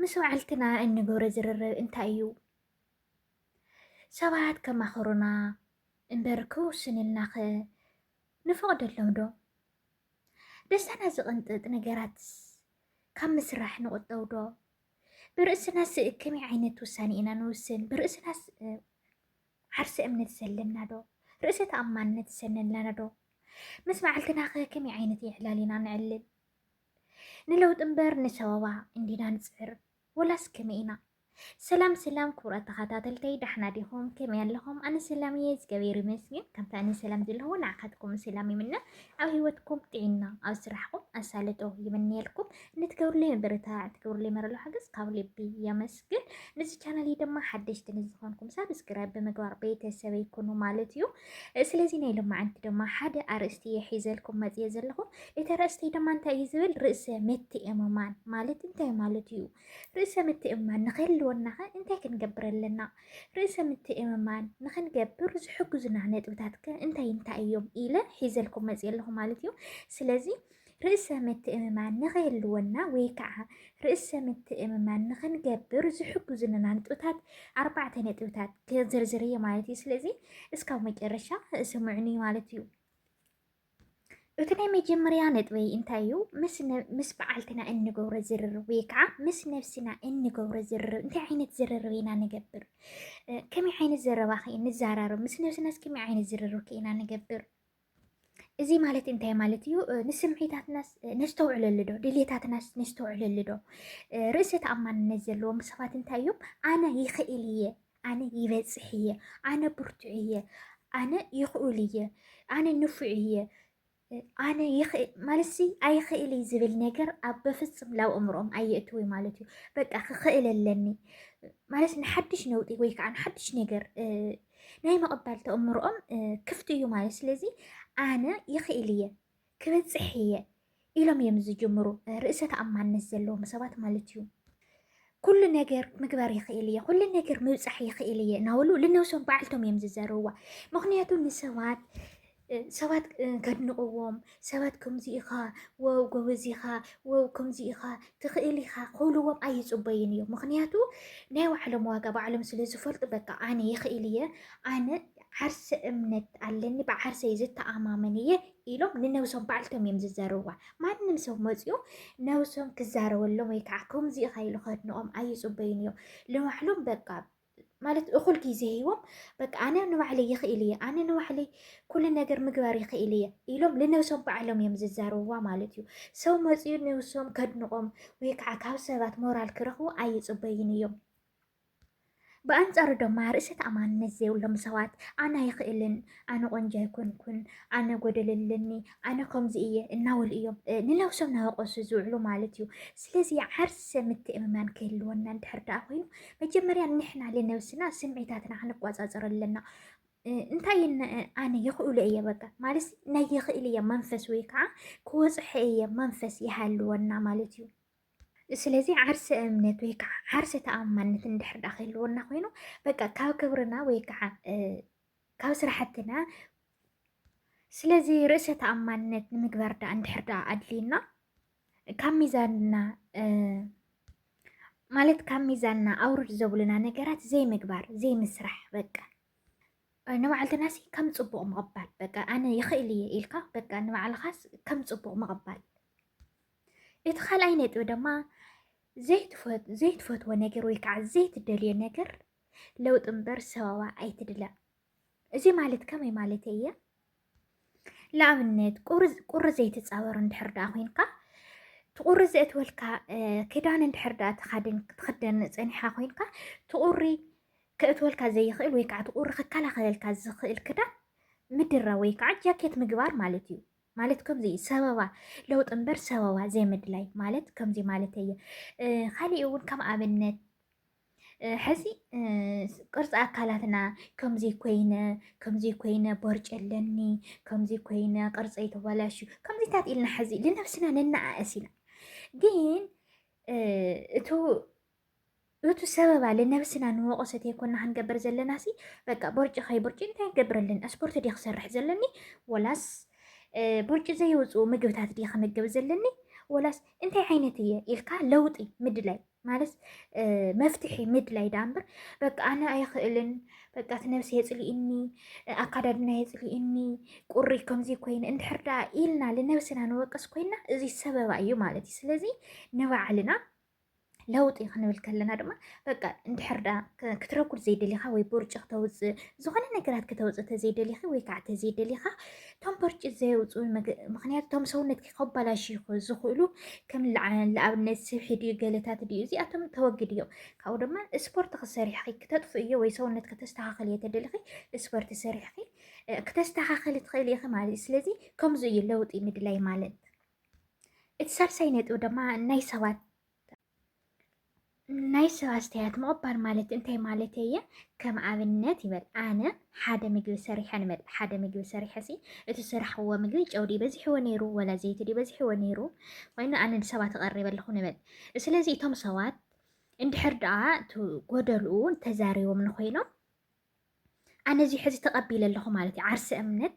مسوعلتنا إن جور زرر انتايو سبعات كما خرنا انبركو سنلناخ نفقد اللودو بس أنا زغنت نجارات كم مسرح نقطة ودو برأسنا كمي عينة وساني إنا نوسن برأسنا عرس أمن تسلمنا دو رأسة أمان نتسنن لنا دو مسمعلتنا كمي عينة إحلالنا نعلل نلود انبر نسوا عندنا نصعر ولا سكمينا سلام كورة تخاتاتلتي دحنا ديهم كمان لهم أنا سلامي كبير مسكين كم تاني سلام دلهو نعقدكم سلامي منا أو هيوتكم تعينا أو سرحكم أسالته يمني لكم نتكور لي برتا تكور لي مرلو حقس قابل بي يا مسكين نزي كانالي دما حدش تنزخونكم سابسكرايب بمقوار بيت السوي يكونوا مالتيو سلازي نايلو ما عند دما حدا أرستي يحيزلكم مزيزلهم إترستي دما انتا يزول رئيس متي أمامان مالت انتا مالتيو رئيس متئمان نخلونها انت كنقبر لنا رئيس متئمان نخنقبر زحقزنا نطبتاتك انت يوم إلى حيزلكم مزيلهم مالتيو سلازي رئيس متئمان نخلونا ويكعها رئيس متئمان نخنقبر زحقزنا نطبتات 4 نطبتات كزرزرية مالتي سلازي اسكاو مجرشا سمعني مالتيو وتناي مجمريا نطوي انتايو مس بعلتنا ان نقور زرر ويكعة مس نفسنا ان نقور زرر انت عين زرر وينا نقبر كمي عين زرر واخي نزارر مس نفسنا كمي عين زرر وكينا نقبر ازي مالت انتاي مالتيو نسمعيتات ناس نستوعل اللدو دليتات ناس نستوعل اللدو رئيسة أمان نزلو مصفات انتايو انا يخيلية انا يبزحية انا برتعية انا يخولية انا نفعية أنا مالسي أي خيلي زبل نجر أب فصم لو أمرهم أي أتوي مالتي بقى خيل اللني مالس نحدش نوتي ويك عن حدش نجر نايمة قبلت أمرهم كفتيو مالس لذي أنا يخيلية كبت صحية إلهم يمز جمرو رئيسة أمان نزلوا مسوات مالتيو كل نجر مقبار يخيلية كل نجر موزح يخيلية ناولو لأنه سون بعلتهم يمز زاروا مغنياتو النسوات سوات كدنقوم سوات كمزي إخا وو جوزي إخا وو كمزي إخا تخيلي إخا قولوا أي صبيين يوم مخنياتو ناو على مواقع على مسلسل فلت بقى أنا يخيلية أنا عرس أمنت علني بعرس يزت أمامنية إلهم لنوسهم بعلتهم يمززاروا ما نمسهم مزيو نوسهم كزاروا اللهم يكعكم زي إخا يلخد نقوم أي صبيين يوم لو علم بقى مالت أخل كيزي هيوم بك أنا نوعلي يخيلية أنا نوعلي كل نجر مقبار يخيلية إلهم لنوسهم بعلم يمززاروا مالتيو سو مزيو نوسهم كد نقوم ويكعكاو سبات مورال كرهو أي صبيين يوم بأنصار دما رئيسة أمان نزي ولا مسوات أنا يخيلن أنا قنجة كن أنا قدللني أنا كمزية الناول إيوم نلو سمنا وقص زوعلو مالتيو سلازي عرس متئممان كيلونا ندحر داوين مجمريا نحنا لنوسنا سمعيتاتنا عن قوازازر لنا انتاين أنا يخيلي بقى مالس نا يخيلي منفس ويكعة كوز حقيقية منفس يحلونا مالتيو سلازي عرس أمنت ويكع عرس تأمنت ندحر داخل ونا خوينو بقى كاو كبرنا ويكع كاو سرحتنا سلازي رئيسة تأمنت نمقبر دا ندحر دا أدلينا كم ميزاننا مالت كم ميزاننا أورد زبلنا نقرات زي مقبر زي مسرح بقى نوع ناسي كم صبو مقبل بقى أنا يخيلي إلكا بقى نوع الخاص كم صبو مقبل ادخل عينت ودما زيت فوت ونجر ويكع زيت الدليا نجر لو تنبر سوا أي تدلا زي مالت كمي مالتية لا منت قر زيت تصور ندحر دا خوينكا تقر زيت والكا كدان ندحر دا تخدن صنيحا خوينكا تقري كأتولكا زي خيل ويكع تقر خكالا خيلكا زخيل كدا مدرا ويكع جاكيت مقبار مالتيو مالتكم زي سبوا لو تنبر سبوا زي مدلاي مالتكم زي مالتية خالي يقول كم أبنت حسي قرص أكلاتنا كم زي كوينة برج اللني كم زي كوينة قرص أي تبالاشو كم زي تات إلنا حزي لنفسنا ننا أسنا جين تو سبب لنفسنا نوقست يكون هنقبر زلناسي بقى برج خي برج انت هنقبر لنا اسبورت دي خسر زلني ولاس برج زي وزو مقبتات دي خنقب زلني ولاس انت عينتي إلكا لوطي مدلاي ማለት መፍትሒ ምድላይ ዳንበር በቃ ኣነ ኣይኽእልን በቃ እቲ ነብሲ የፅልኢኒ ኣካዳድና የፅልኢኒ ቁሪ ከምዚ ኮይነ እንድሕር ዳ ኢልና ንነብስና ንወቀስ ኮይና እዚ ሰበባ እዩ ማለት እዩ ስለዚ ንባዕልና ለውጢ ክንብል ከለና ድማ በቃ እንድሕር ዳ ክትረኩድ ዘይደሊኻ ወይ ቦርጭ ክተውፅእ ዝኾነ ነገራት ክተውፅእ ተዘይደሊኻ ወይ ከዓ ተዘይደሊኻ እቶም ቦርጭ ዘየውፅኡ ምክንያቱ እቶም ሰውነት ከበላሽ ዝኽእሉ ከም ንኣብነት ስብሒ ድዩ ገለታት ድዩ እዚኣቶም ተወግድ እዮም ካብኡ ድማ ስፖርት ክሰሪሕኺ ክተጥፍ እዮ ወይ ሰውነት ከተስተኻኸል እየ ተደሊኺ ስፖርት ሰሪሕኺ ክተስተኻኸል ትኽእል ኢኺ ማለት እዩ ስለዚ ከምዚ እዩ ለውጢ ምድላይ ማለት እቲ ሳልሳይ ነጥብ ድማ ናይ ሰብ ኣስተያየት ምቕባል ማለት እንታይ ማለት እየ ከም ኣብነት ይበል ኣነ ሓደ ምግቢ ሰሪሐ ንበል ሓደ ምግቢ ሰሪሐ ሲ እቲ ዝሰራሕዎ ምግቢ ጨውዲ በዚሕዎ ነይሩ ወላ ዘይቲ ዲ በዚሕዎ ነይሩ ኮይኑ ኣነ ንሰባት ተቐሪበ ኣለኹ ንበል ስለዚ እቶም ሰባት እንድሕር ደኣ ጎደልኡ ተዛሪቦም ንኮይኖም ኣነ እዚ ሕዚ ተቐቢለ ኣለኹ ማለት እዩ ዓርሰ እምነት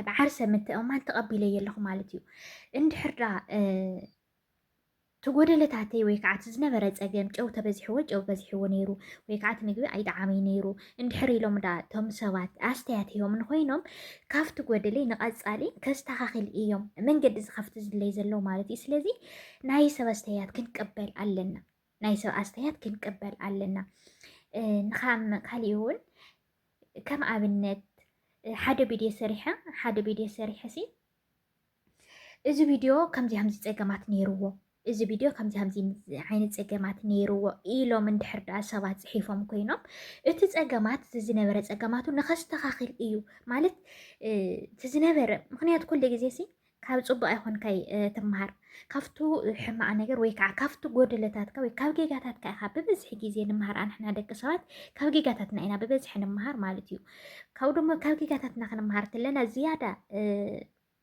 ብዓርሰ ምትእምማን ተቐቢለ ኣለኹ ማለት እዩ እንድሕር ዳ ትጎደለታተይ ወይ ከዓ ዝነበረ ፀገም ጨው ተበዚሕዎ ጨው በዚሕዎ ነይሩ ወይ ከዓ ምግቢ ኣይጠዓመይ ነይሩ እንድሕር ኢሎም ዳ እቶም ሰባት ኣስተያየት ሂቦም ንኮይኖም ካብቲ ጎደለይ ንቐፃሊ ከስተኻኽል እዮም መንገዲ ዝኸፍቲ ዝለይ ዘለው ማለት እዩ ስለዚ ናይ ሰብ ኣስተያየት ክንቀበል ኣለና ናይ ሰብ ኣስተያየት ክንቀበል ኣለና ካሊእ እውን ከም ኣብነት ሓደ ቪድዮ ሰሪሐ ሲ እዚ ቪድዮ ከምዚ ፀገማት ነይርዎ እዚ ቪድዮ ከምዚ ዓይነት ፀገማት ነይርዎ ኢሎም እንድሕር ዳ ሰባት ፅሒፎም ኮይኖም እቲ ፀገማት ዝነበረ ፀገማቱ ንኸስተኻኽል እዩ ማለት እቲ ዝነበረ ምክንያቱ ኩሉ ግዜ ሲ ካብ ፅቡቅ ኣይኮንካይ ትምሃር ካብቱ ሕማቅ ነገር ወይ ከዓ ካብቱ ጎደለታትካ ወይ ካብ ጌጋታትካ ኢኻ ብበዝሒ ግዜ ንምሃር ኣንሕና ደቂ ሰባት ካብ ጌጋታትና ኢና ብበዝሒ ንምሃር ማለት እዩ ካብ ድማ ካብ ጌጋታትና ክንምሃር ከለና ዝያዳ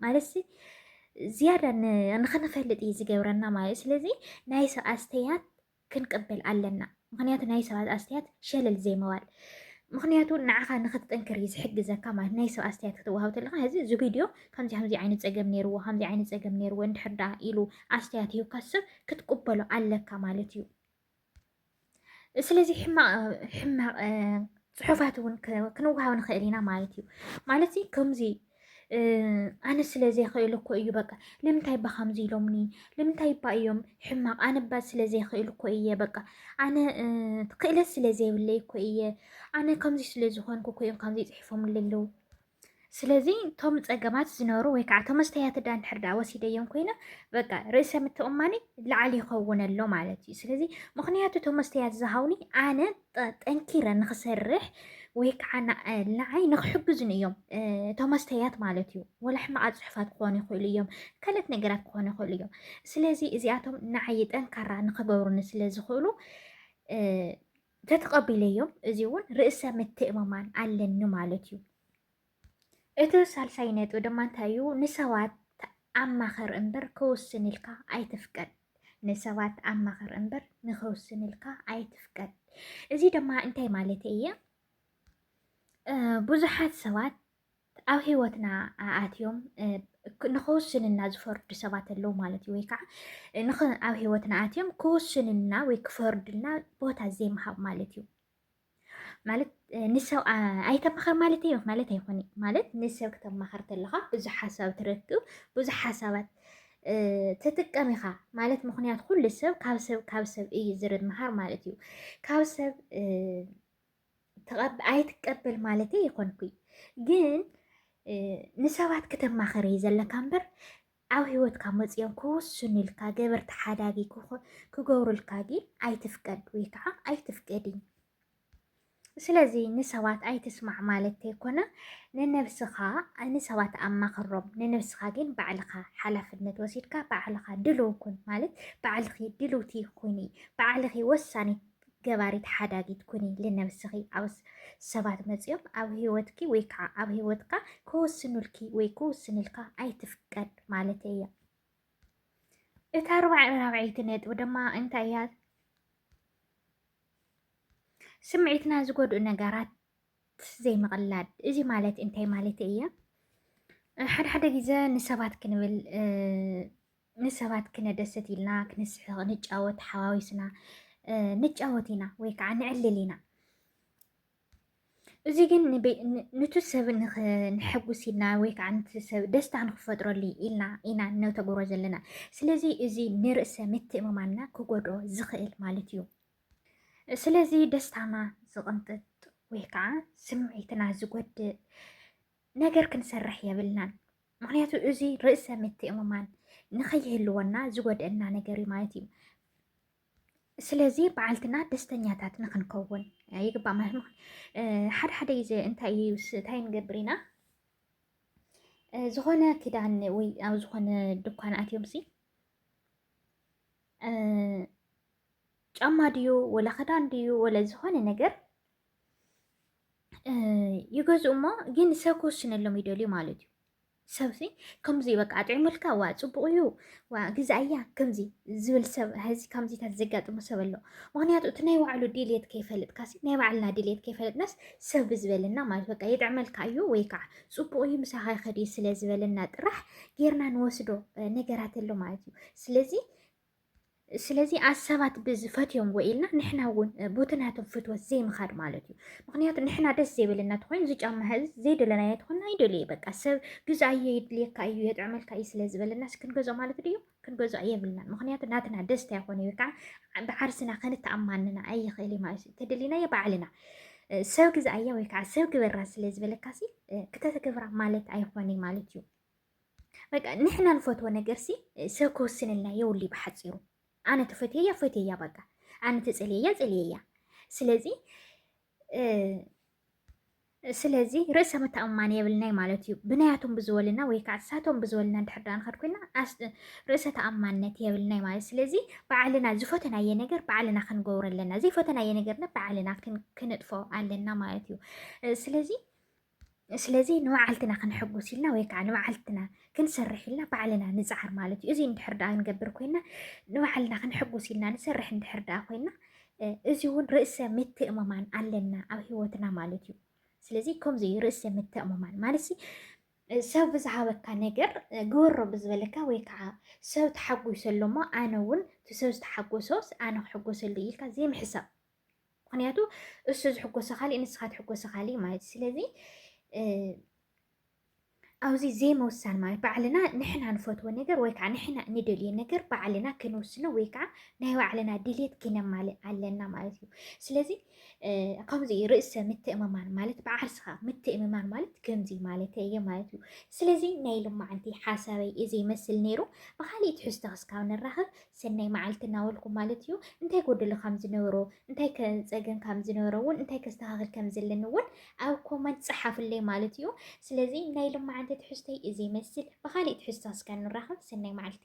ማለት ዝያዳ ንኽንፈልጥ እዩ ዝገብረና ማለት ስለዚ ናይ ሰብ ኣስተያየት ክንቅበል ኣለና ምክንያቱ ናይ ሰባት ኣስተያየት ሸለል ዘይመዋል ምክንያቱ ንዓኻ ንኽትጠንክር እዩ ዝሕግዘካ ማለት ናይ ሰብ ኣስተያየት ክትወሃብ ተለካ ሕዚ እዚ ቪድዮ ከምዚ ዓይነት ፀገም ነይርዎ ከምዚ ዓይነት ፀገም ነይርዎ እንድሕር ዳ ኢሉ ኣስተያየት ሂብካ ሰብ ክትቅበሎ ኣለካ ማለት እዩ ስለዚ ሕማቅ ፅሑፋት እውን ክንውሃብ ንኽእል ኢና ማለት እዩ ማለት ከምዚ ኣነ ስለዘይኽእል እኮ እዩ በቃ ንምንታይ ባ ከምዚ ኢሎምኒ ንምንታይ ባ እዮም ሕማቅ ኣነ ባ ስለዘይኽእል እኮ እየ በቃ ኣነ ክእለት ስለዘይብለይ እኮ እየ ኣነ ከምዚ ስለዝኾንኩ እኮ እዮም ከምዚ ፅሒፎም ኣለዉ ስለዚ ቶም ፀገማት ዝነበሩ ወይ ከዓ ቶም ኣስተያየት ዳ እንድሕር ዳ ወሲደዮም ኮይነ በቃ ርእሰ ምትእምማኒ ላዕሊ ይኸውን ኣሎ ማለት እዩ ስለዚ ምክንያቱ ቶም ኣስተያየት ዝሃውኒ ኣነ ጠንኪረ ንክሰርሕ ወይ ከዓ ንዓይ ንክሕግዙን እዮም እቶም ኣስተያየት ማለት እዩ ወላ ሕማቅ ፅሑፋት ክኾኑ ይኽእሉ እዮም ካልኦት ነገራት ክኾኑ ይኽእሉ እዮም ስለዚ እዚኣቶም ንዓይ ጠንካራ ንክገብሩኒ ስለዝኽእሉ ተተቐቢለዮም እዚ እውን ርእሰ ምትእምማን ኣለኒ ማለት እዩ እቲ ሳልሳይ ነጥብ ድማ እንታይ እዩ ንሰባት ኣማኽር እምበር ክውስን ኢልካ ኣይትፍቀድ ንሰባት ኣማኽር እምበር ንክውስን ኢልካ ኣይትፍቀድ እዚ ድማ እንታይ ማለት እየ ብዙሓት ሰባት ኣብ ሂወትና ኣትዮም ንክውስንና ዝፈርዱ ሰባት ኣለው ማለት እዩ ወይ ከዓ ኣብ ሂወትና ኣትዮም ክውስንና ወይ ክፈርዱልና ቦታ ዘይምሃብ ማለት እዩ ማለት ንሰብ ኣይተማኽር ማለት እዩ ማለት ኣይኮነ ማለት ንሰብ ከተማኽር ከለካ ብዙሕ ሓሳብ ትረክብ ብዙሕ ሓሳባት ትጥቀም ኢኻ ማለት ምክንያቱ ኩሉ ሰብ ካብ ሰብ እዩ ዝምሃር ማለት እዩ ካብ ሰብ ኣይትቀበል ማለት ይኮንኩ ግን ንሰባት ከተማኽር እዩ ዘለካ እምበር ኣብ ሂወትካ መፅኦም ክውስኑ ኢልካ ገበርቲ ሓዳጊ ክገብሩልካ ግን ኣይትፍቀድ ወይ ከዓ ኣይትፍቀድኝ ስለዚ ንሰባት ኣይትስማዕ ማለት ኣይኮነ ንነብስኻ ንሰባት ኣማኽሮም ንነብስኻ ግን ባዕልኻ ሓላፍነት ወሲድካ ባዕልኻ ድልው ኩን ማለት ባዕልኺ ድልውቲ ኩኒ ባዕልኺ ወሳኒት ገባሪት ሓዳጊት ኩኒ ልነብስኺ ኣብ ሰባት መፅኦም ኣብ ሂወትኪ ወይ ከዓ ኣብ ሂወትካ ክወስኑልኪ ወይ ክውስንልካ ኣይትፍቀድ ማለት እያ እታ ራብዓይቲ ነጥብ ድማ እንታይ እያ ስምዒትና ዝጎድኡ ነገራት ዘይምቕላድ እዚ ማለት እንታይ ማለት እየ ሓደ ግዜ ንሰባት ክንብል ንሰባት ክነደሰት ኢልና ክንስሕቕ ንጫወት ሓዋዊስና ንጫወት ኢና ወይ ከዓ ንዕልል ኢና እዚ ግን ነቱ ሰብ ንሕጉስ ኢልና ወይ ከዓ ነቲ ሰብ ደስታ ንክፈጥረሉ ኢና ነተገብሮ ዘለና ስለዚ እዚ ንርእሰ ምትእምማንና ክጎድኦ ዝኽእል ማለት እዩ ስለዚ ደስታና ዝቕንጥጥ ወይ ከዓ ስምዒትና ዝጎድእ ነገር ክንሰርሕ የብልናን ምክንያቱ እዚ ርእሰ ምትእምማን ንኸይህልወና ዝጎድአና ነገር እዩ ማለት እዩ ስለዚ በዓልትና ደስተኛታት ንክንከውን ይግባእ ማለት ነው ሓደ ግዜ እንታይ ንገብር ኢና ዝኾነ ክዳን ወይ ኣብ ዝኾነ ድኳን ኣትዮም ሲ ጫማ ድዩ ወላ ክዳን ድዩ ወላ ዝኾነ ነገር ይገዝኡ እሞ ግን ሰብ ክወስነሎም ይደልዩ ማለት እዩ ሰብሲ ከምዚ በቃ ኣጥዕሙልካ ዋ ፅቡቅ እዩ ዋ ግዛእያ ከምዚ ዝብል ሰብ ሕዚ ከምዚታት ዘጋጥሙ ሰብ ኣሎ ምክንያቱ እቲ ናይ ባዕሉ ድሌት ከይፈልጥ ካሲ ናይ ባዕልና ድሌት ከይፈለጥናስ ሰብ ዝበለና ማለት በቃ የጥዕመልካ እዩ ወይ ከዓ ፅቡቅ እዩ ምሳኻ ይኸድ ስለ ዝበለና ጥራሕ ጌርና ንወስዶ ነገራት ኣሎ ማለት እዩ ስለዚ ኣሰባት ብዝፈትዮም ወኢልና ንሕና እውን ቦትናቶም ፍትወት ዘይምኻድ ማለት እዩ ምክንያቱ ንሕና ደስ ዘይበለና ተኮይኑ እዚ ጫማ ሕዚ ዘይደለናዮ ተኮይና ኣይደልየ በቃ ሰብ ግዛእየ ይድልየካ እዩ የጥዕመልካ እዩ ስለ ዝበለና ክንገዞ ማለት ድዩ ክንገዞ የብልናን ምክንያቱ ናትና ደስታ ይኮነ ወይ ከዓ ብዓርስና ከንተኣማንና ኣይኽእል ማለት እዩ ተደሊናዮ ባዕልና ሰብ ግዛእያ ወይ ከዓ ሰብ ግበራ ስለ ዝበለካሲ ክተተገብራ ማለት ኣይኮነ ማለት እዩ በቃ ንሕና ንፈትዎ ነገርሲ ሰብ ክወስነልና የውሉ ብሓፂሩ ኣነ ፈትየያ በቃ ኣነ ተፀልየያ ስለዚ ርእሰ ምትእምማን የብልናይ ማለት እዩ ብናያቶም ብዝበልና ወይ ከዓ ሳቶም ብዝበልና እንድሕር ንኸድ ኮይና ርእሰ ተኣማንነት የብልናይ ማለት ስለዚ ባዕልና ዝፈተናየ ነገር ባዕልና ክንገብሮ ኣለና ዘይፈተናየ ነገርና ባዕልና ክንጥፎ ኣለና ማለት እዩ ስለዚ ንባዓልትና ክንሕጉስ ኢልና ወይ ከዓ ንባዓልትና ክንሰርሕ ኢልና ባዕልና ንፃዕር ማለት እዩ እዚ እንድሕር ዳ ንገብር ኮይና ንባዕልና ክንሕጉስ ኢልና ንሰርሕ እንድሕር ዳ ኮይና እዚ እውን ርእሰ ምትእምማን ኣለና ኣብ ሂወትና ማለት እዩ ስለዚ ከምዚ ርእሰ ምትእምማን ማለት ሰብ ብዝሃበካ ነገር ግበሮ ብዝበለካ ወይ ከዓ ሰብ ተሓጒሰሎ እሞ ኣነ እውን እቲ ሰብ ዝተሓጎሶስ ኣነ ክሕጎሰሉ ኢልካ ዘይምሕሳብ ምክንያቱ እሱ ዝሕጎሶ ካሊእ ንስኻ ትሕጎሶ ካሊእ ማለት ስለዚ ኣብዚ ዘይምውሳን ማለት ባዕልና ንሕና ንፈትዎ ነገር ወይ ከዓ ንሕና ንደልዮ ነገር ባዕልና ክንውስኖ ወይ ከዓ ናይ ባዕልና ድሌት ክነማልእ ኣለና ማለት እዩ ስለዚ ከምዚ ርእሰ ምትእምማን ማለት ብዓርስኻ ምትእምማን ማለት ከምዚ ማለት እየ ማለት እዩ ስለዚ ናይ ሎማዓንቲ ሓሳበይ እዚ ይመስል ነይሩ ብካሊእ ትሕዝቶ ክስካብ ንራኸብ ሰናይ መዓልቲ እናበልኩም ማለት እዩ እንታይ ጎደሎ ከም ዝነበሮ እንታይ ከፀገም ከም ዝነበሮ እውን እንታይ ከስተኻኽል ከም ዘለኒ እውን ኣብ ኮመንት ፀሓፍለይ ማለት እዩ ስለዚ ናይ ሎማዓንቲ ትሕዝቶይ እዚ ይመስል ብካሊእ ትሕዝቶ ክስካብ ንራኸብ ሰናይ መዓልቲ